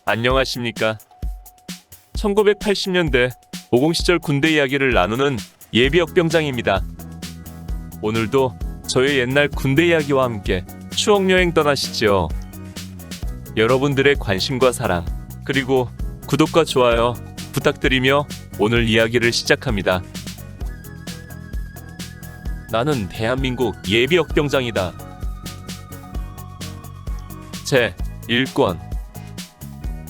안녕하십니까. 1980년대 50 시절 군대 이야기를 나누는 예비역병장입니다. 오늘도 저의 옛날 군대 이야기와 함께 추억여행 떠나시죠. 여러분들의 관심과 사랑, 그리고 구독과 좋아요 부탁드리며 오늘 이야기를 시작합니다. 나는 대한민국 예비역병장이다. 제 1권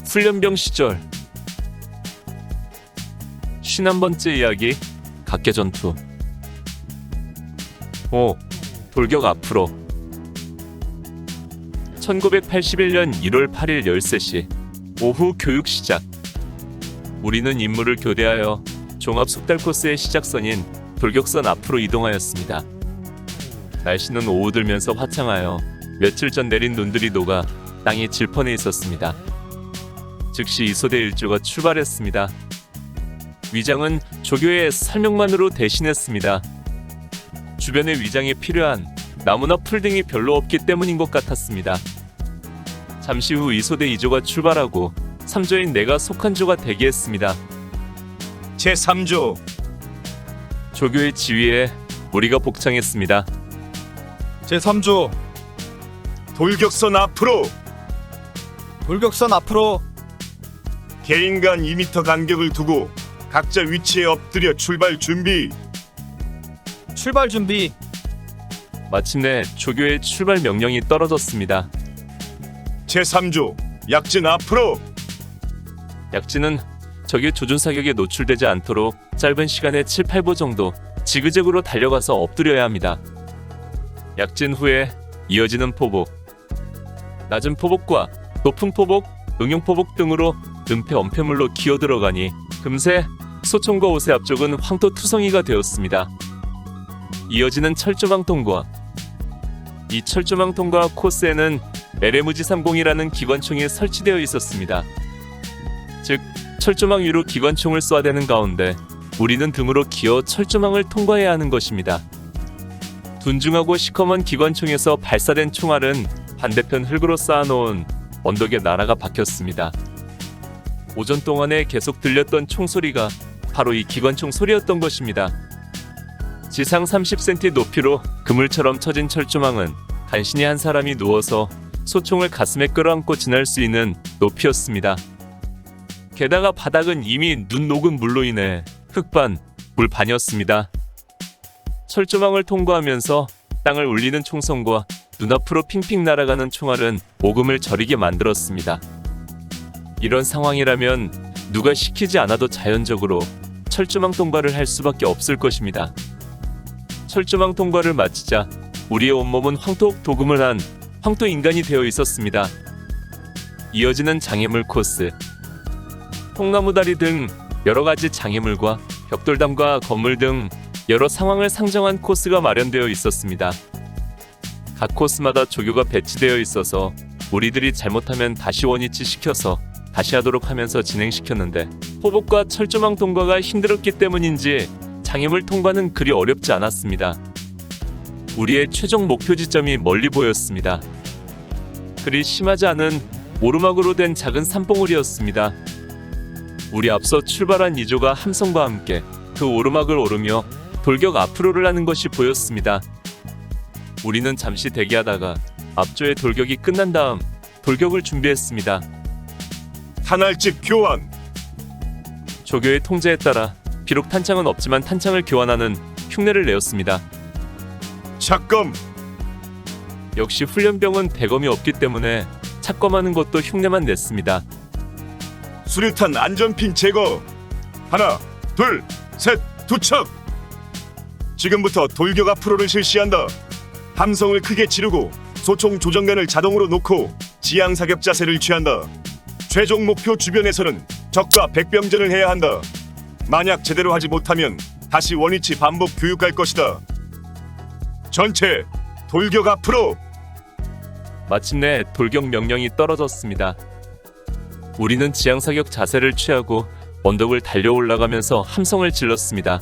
훈련병 시절 51번째 이야기 각계전투 5. 돌격 앞으로 1981년 1월 8일 13시 오후 교육 시작. 우리는 임무를 교대하여 종합 숙달 코스의 시작선인 돌격선 앞으로 이동하였습니다. 날씨는 오후들면서 화창하여 며칠 전 내린 눈들이 녹아 땅이 질펀해 있었습니다. 즉시 이소대 일조가 출발했습니다. 위장은 조교의 설명만으로 대신했습니다. 주변에 위장에 필요한 나무나 풀 등이 별로 없기 때문인 것 같았습니다. 잠시 후 이소대 2조가 출발하고 3조인 내가 속한 조가 대기했습니다. 제3조 조교의 지휘에 우리가 복창했습니다. 제3조 돌격선 앞으로 돌격선 앞으로 개인 간 2m 간격을 두고 각자 위치에 엎드려 출발 준비. 출발 준비. 마침내 조교의 출발 명령이 떨어졌습니다. 제3조 약진 앞으로. 약진은 적의 조준 사격에 노출되지 않도록 짧은 시간에 7, 8보 정도 지그재그로 달려가서 엎드려야 합니다. 약진 후에 이어지는 포복, 낮은 포복과 높은 포복, 응용포복 등으로 은폐 엄폐물로 기어들어가니 금세 소총과 옷의 앞쪽은 황토투성이가 되었습니다. 이어지는 철조망 통과. 이 철조망 통과 코스에는 LMG 30이라는 기관총이 설치되어 있었습니다. 즉 철조망 위로 기관총을 쏴대는 가운데 우리는 등으로 기어 철조망을 통과해야 하는 것입니다. 둔중하고 시커먼 기관총에서 발사된 총알은 반대편 흙으로 쌓아놓은 언덕에 날아가 박혔습니다. 오전 동안에 계속 들렸던 총소리가 바로 이 기관총 소리였던 것입니다. 지상 30cm 높이로 그물처럼 쳐진 철조망은 간신히 한 사람이 누워서 소총을 가슴에 끌어안고 지날 수 있는 높이였습니다. 게다가 바닥은 이미 눈 녹은 물로 인해 흙반, 물반이었습니다. 철조망을 통과하면서 땅을 울리는 총성과 눈앞으로 핑핑 날아가는 총알은 오금을 저리게 만들었습니다. 이런 상황이라면 누가 시키지 않아도 자연적으로 철조망 통과를 할 수밖에 없을 것입니다. 철조망 통과를 마치자 우리의 온몸은 황토 도금을 한 황토 인간이 되어 있었습니다. 이어지는 장애물 코스. 통나무다리 등 여러가지 장애물과 벽돌담과 건물 등 여러 상황을 상정한 코스가 마련되어 있었습니다. 각 코스마다 조교가 배치되어 있어서 우리들이 잘못하면 다시 원위치 시켜서 다시 하도록 하면서 진행시켰는데 포복과 철조망 통과가 힘들었기 때문인지 장애물 통과는 그리 어렵지 않았습니다. 우리의 최종 목표 지점이 멀리 보였습니다. 그리 심하지 않은 오르막으로 된 작은 산봉우리였습니다. 우리 앞서 출발한 2조가 함성과 함께 그 오르막을 오르며 돌격 앞으로를 하는 것이 보였습니다. 우리는 잠시 대기하다가 앞조의 돌격이 끝난 다음 돌격을 준비했습니다. 탄알집 교환. 조교의 통제에 따라 비록 탄창은 없지만 탄창을 교환하는 흉내를 내었습니다. 착검. 역시 훈련병은 대검이 없기 때문에 착검하는 것도 흉내만 냈습니다. 수류탄 안전핀 제거. 하나, 둘, 셋, 투척. 지금부터 돌격 앞으로를 실시한다. 함성을 크게 지르고 소총 조정관을 자동으로 놓고 지향 사격 자세를 취한다. 최종 목표 주변에서는 적과 백병전을 해야 한다. 만약 제대로 하지 못하면 다시 원위치 반복 교육할 것이다. 전체 돌격 앞으로. 마침내 돌격 명령이 떨어졌습니다. 우리는 지향 사격 자세를 취하고 언덕을 달려 올라가면서 함성을 질렀습니다.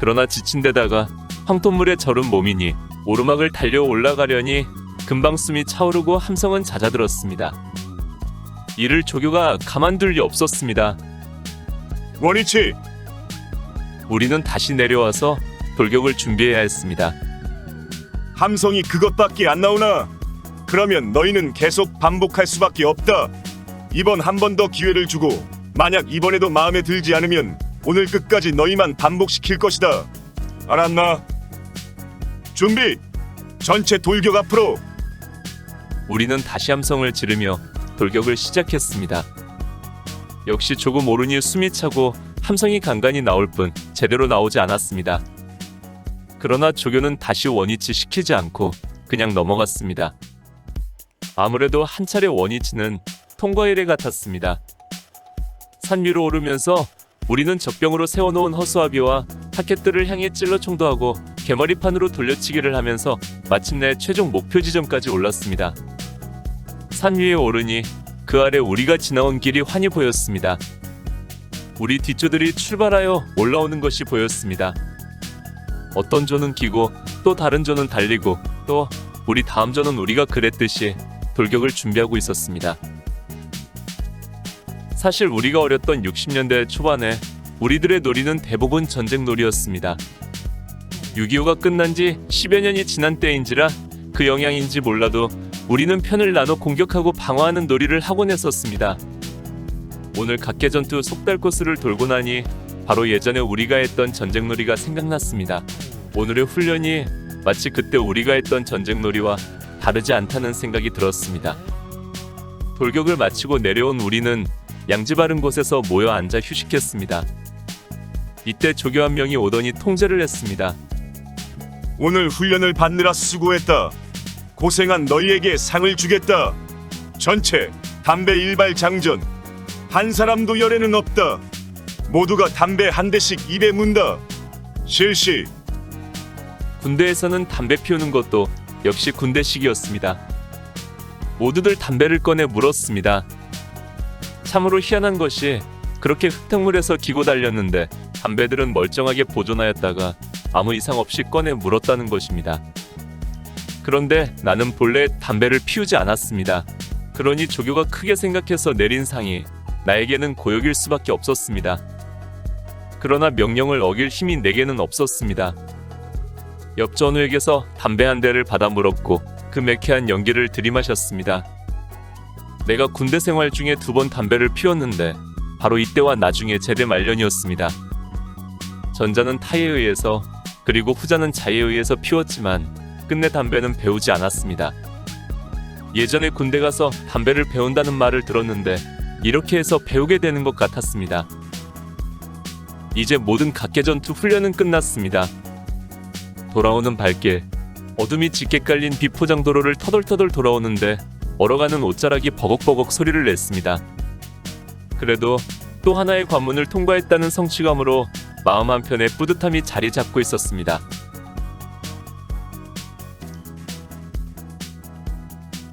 그러나 지친 데다가 황토물에 절은 몸이니 오르막을 달려 올라가려니 금방 숨이 차오르고 함성은 잦아들었습니다. 이를 조교가 가만둘 리 없었습니다. 원위치. 우리는 다시 내려와서 돌격을 준비해야 했습니다. 함성이 그것밖에 안 나오나? 그러면 너희는 계속 반복할 수밖에 없다. 이번 한 번 더 기회를 주고 만약 이번에도 마음에 들지 않으면 오늘 끝까지 너희만 반복시킬 것이다. 알았나? 준비. 전체 돌격 앞으로. 우리는 다시 함성을 지르며 돌격을 시작했습니다. 역시 조금 오르니 숨이 차고 함성이 간간히 나올 뿐 제대로 나오지 않았습니다. 그러나 조교는 다시 원위치 시키지 않고 그냥 넘어갔습니다. 아무래도 한 차례 원위치는 통과 이래 같았습니다. 산 위로 오르면서 우리는 적병으로 세워놓은 허수아비와 타켓들을 향해 찔러 총도하고 개머리판으로 돌려치기를 하면서 마침내 최종 목표 지점까지 올랐습니다. 산 위에 오르니 그 아래 우리가 지나온 길이 환히 보였습니다. 우리 뒷조들이 출발하여 올라오는 것이 보였습니다. 어떤 조는 기고 또 다른 조는 달리고 또 우리 다음 조는 우리가 그랬듯이 돌격을 준비하고 있었습니다. 사실 우리가 어렸던 60년대 초반에 우리들의 놀이는 대부분 전쟁놀이였습니다. 6.25가 끝난 지 10여 년이 지난 때인지라 그 영향인지 몰라도 우리는 편을 나눠 공격하고 방어하는 놀이를 하곤 했었습니다. 오늘 각계전투 속달코스를 돌고 나니 바로 예전에 우리가 했던 전쟁놀이가 생각났습니다. 오늘의 훈련이 마치 그때 우리가 했던 전쟁놀이와 다르지 않다는 생각이 들었습니다. 돌격을 마치고 내려온 우리는 양지 바른 곳에서 모여 앉아 휴식했습니다. 이때 조교 한 명이 오더니 통제를 했습니다. 오늘 훈련을 받느라 수고했다. 고생한 너희에게 상을 주겠다. 전체 담배 일발 장전. 한 사람도 열에는 없다. 모두가 담배 한 대씩 입에 문다. 실시. 군대에서는 담배 피우는 것도 역시 군대식이었습니다. 모두들 담배를 꺼내 물었습니다. 참으로 희한한 것이 그렇게 흙탕물에서 기고 달렸는데 담배들은 멀쩡하게 보존하였다가 아무 이상 없이 꺼내 물었다는 것입니다. 그런데 나는 본래 담배를 피우지 않았습니다. 그러니 조교가 크게 생각해서 내린 상이 나에게는 고역일 수밖에 없었습니다. 그러나 명령을 어길 힘이 내게는 없었습니다. 옆 전우에게서 담배 한 대를 받아 물었고 그 매캐한 연기를 들이마셨습니다. 내가 군대 생활 중에 2번 담배를 피웠는데 바로 이때와 나중에 제대 말년이었습니다. 전자는 타에 의해서 그리고 후자는 자에 의해서 피웠지만 끝내 담배는 배우지 않았습니다. 예전에 군대 가서 담배를 배운다는 말을 들었는데 이렇게 해서 배우게 되는 것 같았습니다. 이제 모든 각계전투 훈련은 끝났습니다. 돌아오는 발길, 어둠이 짙게 깔린 비포장도로를 터덜터덜 돌아오는데 얼어가는 옷자락이 버벅버벅 소리를 냈습니다. 그래도 또 하나의 관문을 통과했다는 성취감으로 마음 한편에 뿌듯함이 자리 잡고 있었습니다.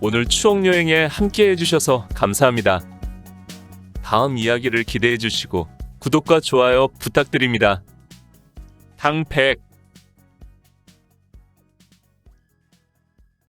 오늘 추억여행에 함께 해주셔서 감사합니다. 다음 이야기를 기대해주시고 구독과 좋아요 부탁드립니다. 당백